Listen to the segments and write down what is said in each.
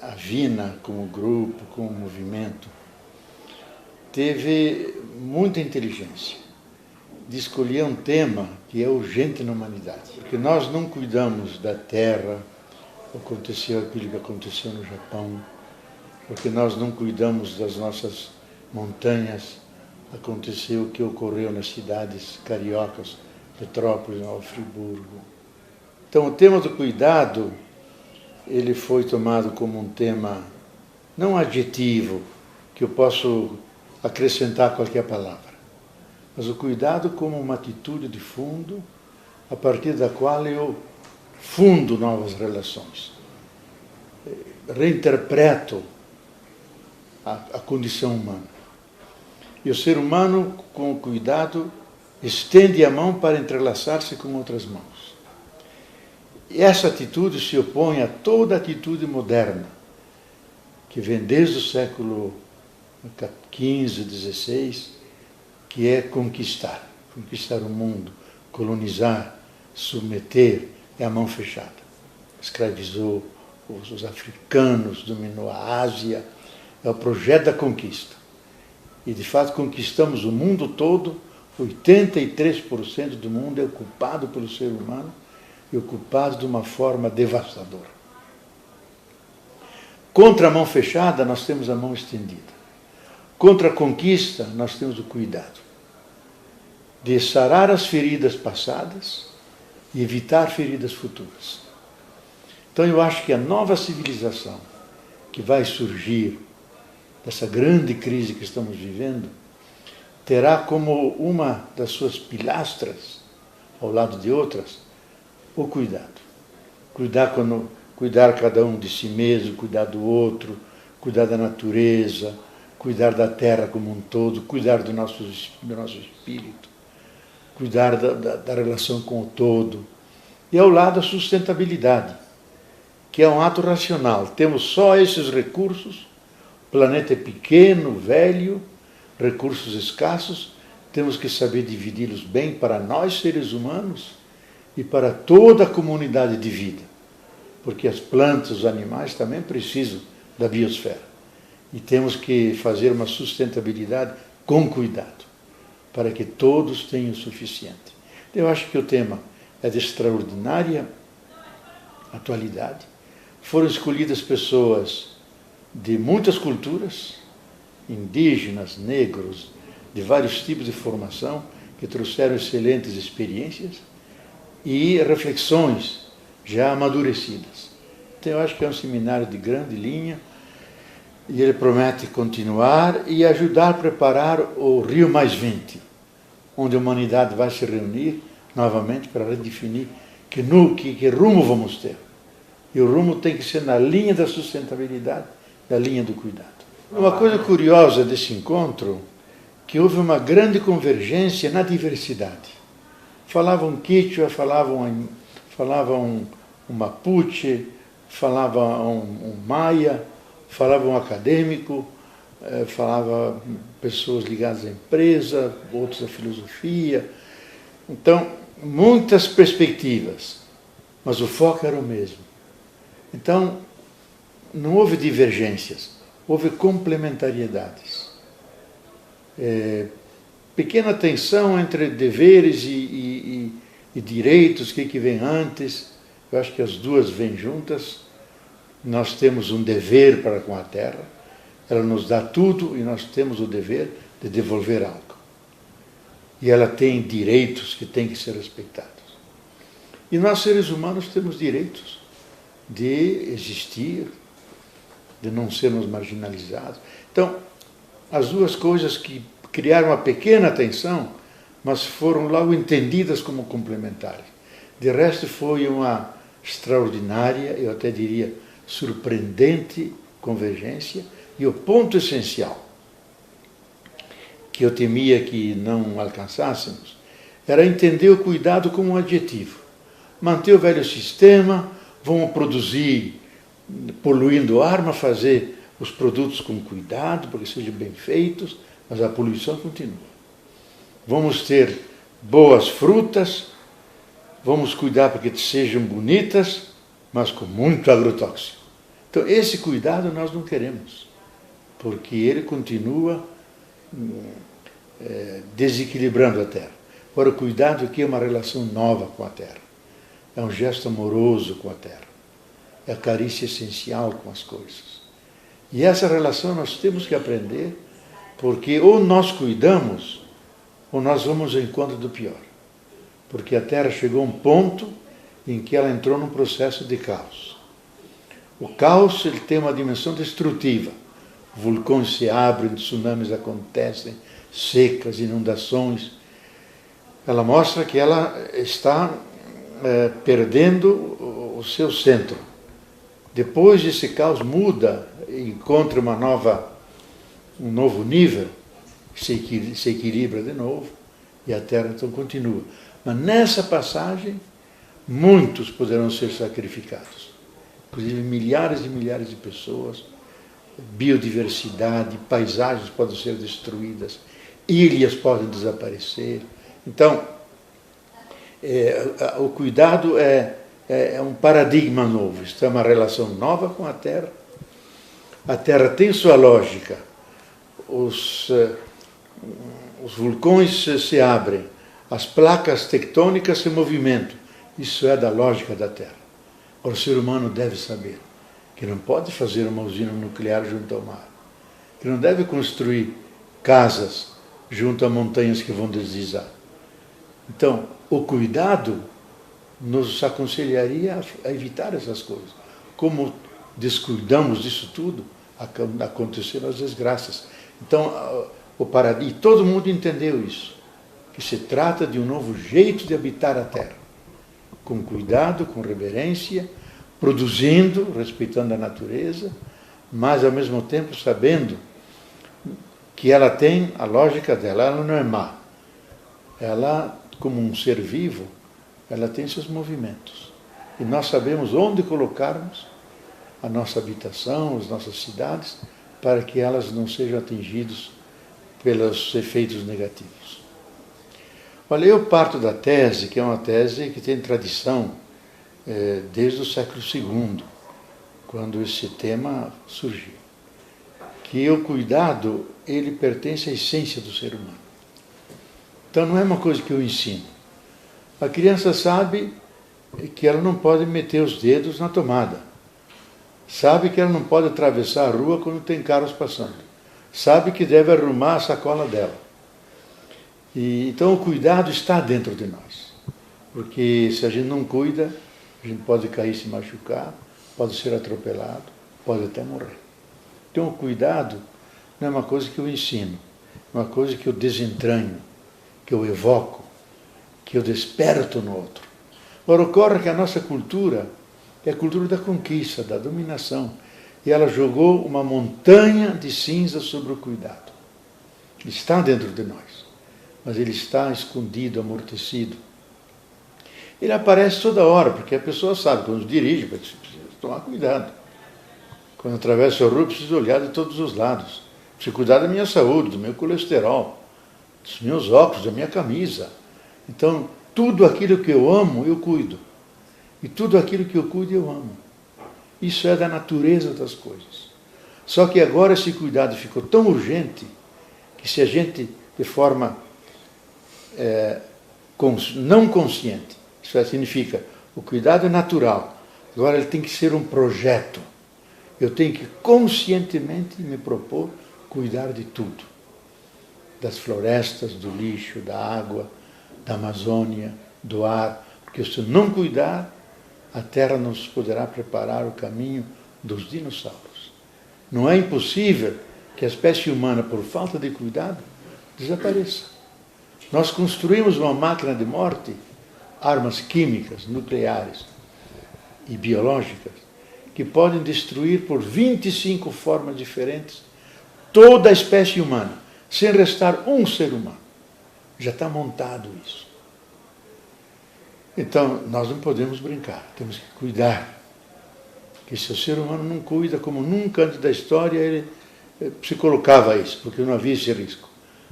a Vina, como grupo, como movimento, teve muita inteligência de escolher um tema que é urgente na humanidade. Porque nós não cuidamos da terra, aconteceu aquilo que aconteceu no Japão, porque nós não cuidamos das nossas montanhas, aconteceu o que ocorreu nas cidades cariocas, Petrópolis, Nova Friburgo. Então o tema do cuidado, ele foi tomado como um tema, não adjetivo, que eu posso acrescentar qualquer palavra, mas o cuidado como uma atitude de fundo, a partir da qual eu fundo novas relações, reinterpreto a condição humana. E o ser humano, com o cuidado, estende a mão para entrelaçar-se com outras mãos. E essa atitude se opõe a toda atitude moderna, que vem desde o século XV, XVI, que é conquistar o mundo, colonizar, submeter, é a mão fechada. Escravizou os africanos, dominou a Ásia, é o projeto da conquista. E, de fato, conquistamos o mundo todo, 83% do mundo é ocupado pelo ser humano e ocupado de uma forma devastadora. Contra a mão fechada, nós temos a mão estendida. Contra a conquista, nós temos o cuidado de sarar as feridas passadas e evitar feridas futuras. Então, eu acho que a nova civilização que vai surgir dessa grande crise que estamos vivendo terá como uma das suas pilastras, ao lado de outras, o cuidado. Cuidar cada um de si mesmo, cuidar do outro, cuidar da natureza, cuidar da terra como um todo, cuidar do nosso espírito, cuidar da relação com o todo. E ao lado a sustentabilidade, que é um ato racional. Temos só esses recursos, o planeta é pequeno, velho, recursos escassos, temos que saber dividi-los bem para nós, seres humanos, e para toda a comunidade de vida. Porque as plantas, os animais também precisam da biosfera. E temos que fazer uma sustentabilidade com cuidado, para que todos tenham o suficiente. Eu acho que o tema é de extraordinária atualidade. Foram escolhidas pessoas de muitas culturas, indígenas, negros, de vários tipos de formação, que trouxeram excelentes experiências e reflexões já amadurecidas. Então eu acho que é um seminário de grande linha, e ele promete continuar e ajudar a preparar o Rio +20, onde a humanidade vai se reunir novamente para redefinir que rumo vamos ter. E o rumo tem que ser na linha da sustentabilidade, da linha do cuidado. Uma coisa curiosa desse encontro, que houve uma grande convergência na diversidade. Falavam Quechua, falavam um Mapuche, falavam um Maia, falavam acadêmico, falava pessoas ligadas à empresa, outros à filosofia. Então, muitas perspectivas, mas o foco era o mesmo. Então, não houve divergências, houve complementariedades. Pequena tensão entre deveres e direitos, o que vem antes. Eu acho que as duas vêm juntas. Nós temos um dever para com a terra, ela nos dá tudo e nós temos o dever de devolver algo. E ela tem direitos que têm que ser respeitados. E nós, seres humanos, temos direitos de existir, de não sermos marginalizados. Então, as duas coisas que criaram uma pequena tensão, mas foram logo entendidas como complementares. De resto, foi uma extraordinária, eu até diria, surpreendente convergência, e o ponto essencial que eu temia que não alcançássemos era entender o cuidado como um adjetivo. Manter o velho sistema, vamos produzir poluindo o ar, mas fazer os produtos com cuidado, para que sejam bem feitos, mas a poluição continua. Vamos ter boas frutas, vamos cuidar para que sejam bonitas, mas com muito agrotóxico. Então, esse cuidado nós não queremos, porque ele continua desequilibrando a terra. Agora, o cuidado aqui é uma relação nova com a terra. É um gesto amoroso com a terra. É a carícia essencial com as coisas. E essa relação nós temos que aprender, porque ou nós cuidamos, ou nós vamos ao encontro do pior. Porque a terra chegou a um ponto em que ela entrou num processo de caos. O caos ele tem uma dimensão destrutiva. Vulcões se abrem, tsunamis acontecem, secas, inundações. Ela mostra que ela está perdendo o seu centro. Depois esse caos muda, encontra um novo nível, se equilibra de novo, e a Terra então continua. Mas nessa passagem, muitos poderão ser sacrificados. Inclusive milhares e milhares de pessoas, biodiversidade, paisagens podem ser destruídas, ilhas podem desaparecer. Então, o cuidado é um paradigma novo, isto é uma relação nova com a Terra. A Terra tem sua lógica, os vulcões se abrem, as placas tectônicas se movimentam, isso é da lógica da Terra. Agora, o ser humano deve saber que não pode fazer uma usina nuclear junto ao mar, que não deve construir casas junto a montanhas que vão deslizar. Então, o cuidado nos aconselharia a evitar essas coisas. Como descuidamos disso tudo, aconteceram as desgraças. Então, e todo mundo entendeu isso, que se trata de um novo jeito de habitar a Terra, com cuidado, com reverência, produzindo, respeitando a natureza, mas ao mesmo tempo sabendo que ela tem a lógica dela, ela não é má. Ela, como um ser vivo, ela tem seus movimentos. E nós sabemos onde colocarmos a nossa habitação, as nossas cidades, para que elas não sejam atingidas pelos efeitos negativos. Olha, eu parto da tese, que é uma tese que tem tradição desde o século II, quando esse tema surgiu. Que o cuidado, ele pertence à essência do ser humano. Então não é uma coisa que eu ensino. A criança sabe que ela não pode meter os dedos na tomada. Sabe que ela não pode atravessar a rua quando tem carros passando. Sabe que deve arrumar a sacola dela. Então o cuidado está dentro de nós. Porque se a gente não cuida, a gente pode cair e se machucar, pode ser atropelado, pode até morrer. Então o cuidado não é uma coisa que eu ensino, é uma coisa que eu desentranho, que eu evoco, que eu desperto no outro. Agora, ocorre que a nossa cultura é a cultura da conquista, da dominação, e ela jogou uma montanha de cinza sobre o cuidado. Ele está dentro de nós, mas ele está escondido, amortecido. Ele aparece toda hora, porque a pessoa sabe, quando dirige, precisa tomar cuidado. Quando atravessa a rua, preciso olhar de todos os lados. Preciso cuidar da minha saúde, do meu colesterol, dos meus óculos, da minha camisa. Então, tudo aquilo que eu amo, eu cuido. E tudo aquilo que eu cuido, eu amo. Isso é da natureza das coisas. Só que agora esse cuidado ficou tão urgente que se a gente, de forma não consciente, isso significa, o cuidado é natural, agora ele tem que ser um projeto. Eu tenho que conscientemente me propor cuidar de tudo. Das florestas, do lixo, da água, da Amazônia, do ar. Porque se eu não cuidar, a Terra não poderá preparar o caminho dos dinossauros. Não é impossível que a espécie humana, por falta de cuidado, desapareça. Nós construímos uma máquina de morte, armas químicas, nucleares e biológicas, que podem destruir por 25 formas diferentes toda a espécie humana, sem restar um ser humano. Já está montado isso. Então, nós não podemos brincar, temos que cuidar. Que se o ser humano não cuida, como nunca antes da história, ele se colocava isso, porque não havia esse risco.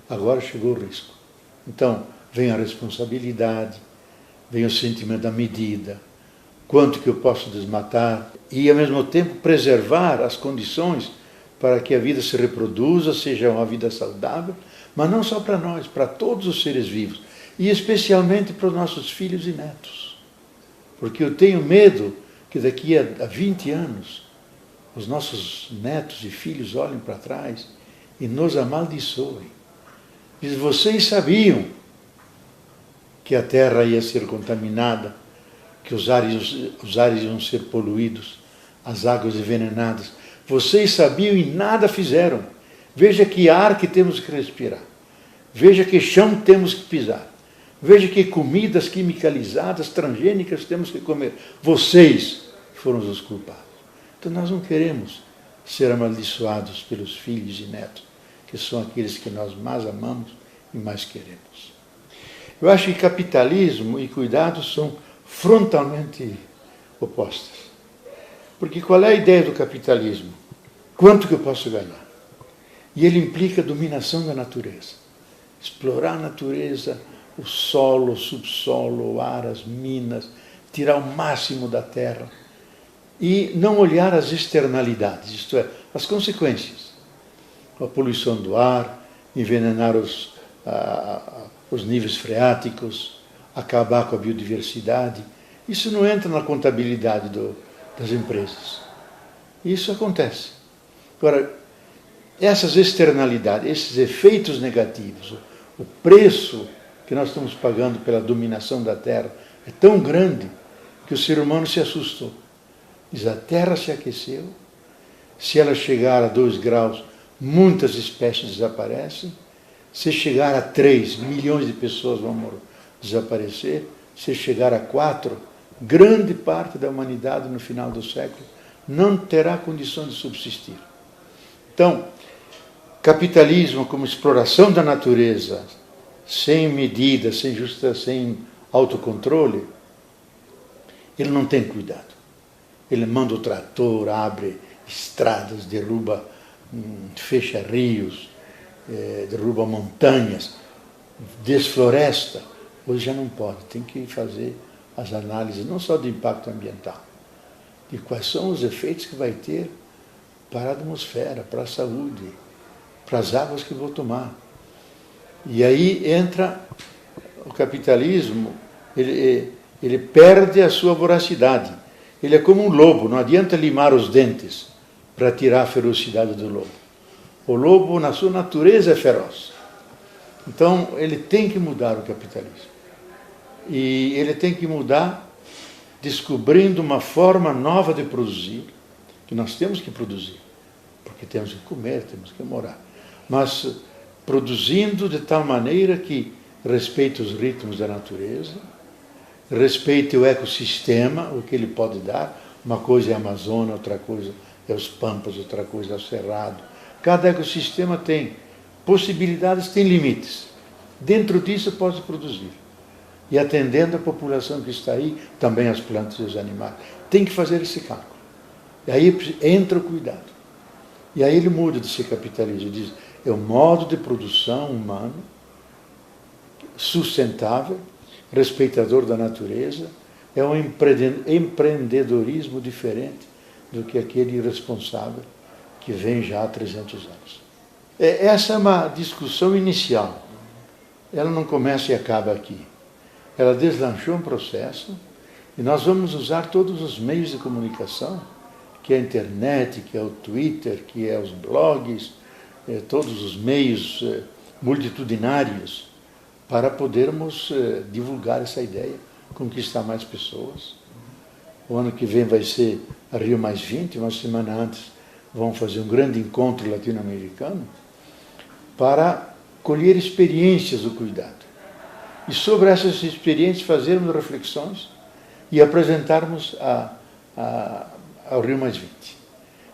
Agora chegou o risco. Então, vem a responsabilidade, vem o sentimento da medida, quanto que eu posso desmatar e, ao mesmo tempo, preservar as condições para que a vida se reproduza, seja uma vida saudável, mas não só para nós, para todos os seres vivos, e especialmente para os nossos filhos e netos. Porque eu tenho medo que daqui a 20 anos os nossos netos e filhos olhem para trás e nos amaldiçoem. Diz, vocês sabiam que a terra ia ser contaminada, que os ares iam ser poluídos, as águas envenenadas. Vocês sabiam e nada fizeram. Veja que ar que temos que respirar. Veja que chão temos que pisar. Veja que comidas quimicalizadas, transgênicas temos que comer. Vocês foram os culpados. Então nós não queremos ser amaldiçoados pelos filhos e netos, que são aqueles que nós mais amamos e mais queremos. Eu acho que capitalismo e cuidado são frontalmente opostas. Porque qual é a ideia do capitalismo? Quanto que eu posso ganhar? E ele implica a dominação da natureza. Explorar a natureza, o solo, o subsolo, o ar, as minas, tirar o máximo da terra. E não olhar as externalidades, isto é, as consequências. A poluição do ar, envenenar os níveis freáticos, acabar com a biodiversidade. Isso não entra na contabilidade das empresas. Isso acontece. Agora, essas externalidades, esses efeitos negativos, o preço que nós estamos pagando pela dominação da Terra é tão grande que o ser humano se assustou. Diz, a Terra se aqueceu, se ela chegar a 2 graus, muitas espécies desaparecem, se chegar a 3, milhões de pessoas vão desaparecer, se chegar a 4, grande parte da humanidade no final do século não terá condição de subsistir. Então, capitalismo como exploração da natureza, sem medida, sem justiça, sem autocontrole, ele não tem cuidado. Ele manda o trator, abre estradas, derruba, fecha rios, derruba montanhas, desfloresta. Hoje já não pode, tem que fazer as análises não só do impacto ambiental, de quais são os efeitos que vai ter para a atmosfera, para a saúde, para as águas que vou tomar. E aí entra o capitalismo, ele perde a sua voracidade. Ele é como um lobo, não adianta limar os dentes para tirar a ferocidade do lobo. O lobo, na sua natureza, é feroz. Então, ele tem que mudar o capitalismo. E ele tem que mudar descobrindo uma forma nova de produzir, que nós temos que produzir, porque temos que comer, temos que morar. Mas produzindo de tal maneira que respeite os ritmos da natureza, respeite o ecossistema, o que ele pode dar. Uma coisa é a Amazônia, outra coisa é os Pampas, outra coisa é o Cerrado. Cada ecossistema tem possibilidades, tem limites. Dentro disso pode produzir. E atendendo a população que está aí, também as plantas e os animais. Tem que fazer esse cálculo. E aí entra o cuidado. E aí ele muda de ser capitalismo. Diz, é um modo de produção humano sustentável, respeitador da natureza, é um empreendedorismo diferente do que aquele irresponsável que vem já há 300 anos. Essa é uma discussão inicial. Ela não começa e acaba aqui. Ela deslanchou um processo e nós vamos usar todos os meios de comunicação, que é a internet, que é o Twitter, que é os blogs, todos os meios multitudinários, para podermos divulgar essa ideia, conquistar mais pessoas. O ano que vem vai ser a Rio+20, uma semana antes vamos fazer um grande encontro latino-americano para colher experiências do cuidado. E sobre essas experiências fazermos reflexões e apresentarmos ao Rio+20.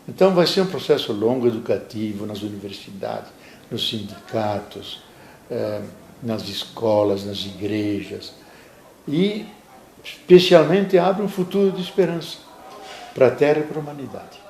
Então vai ser um processo longo, educativo, nas universidades, nos sindicatos, nas escolas, nas igrejas, e especialmente abre um futuro de esperança para a Terra e para a humanidade.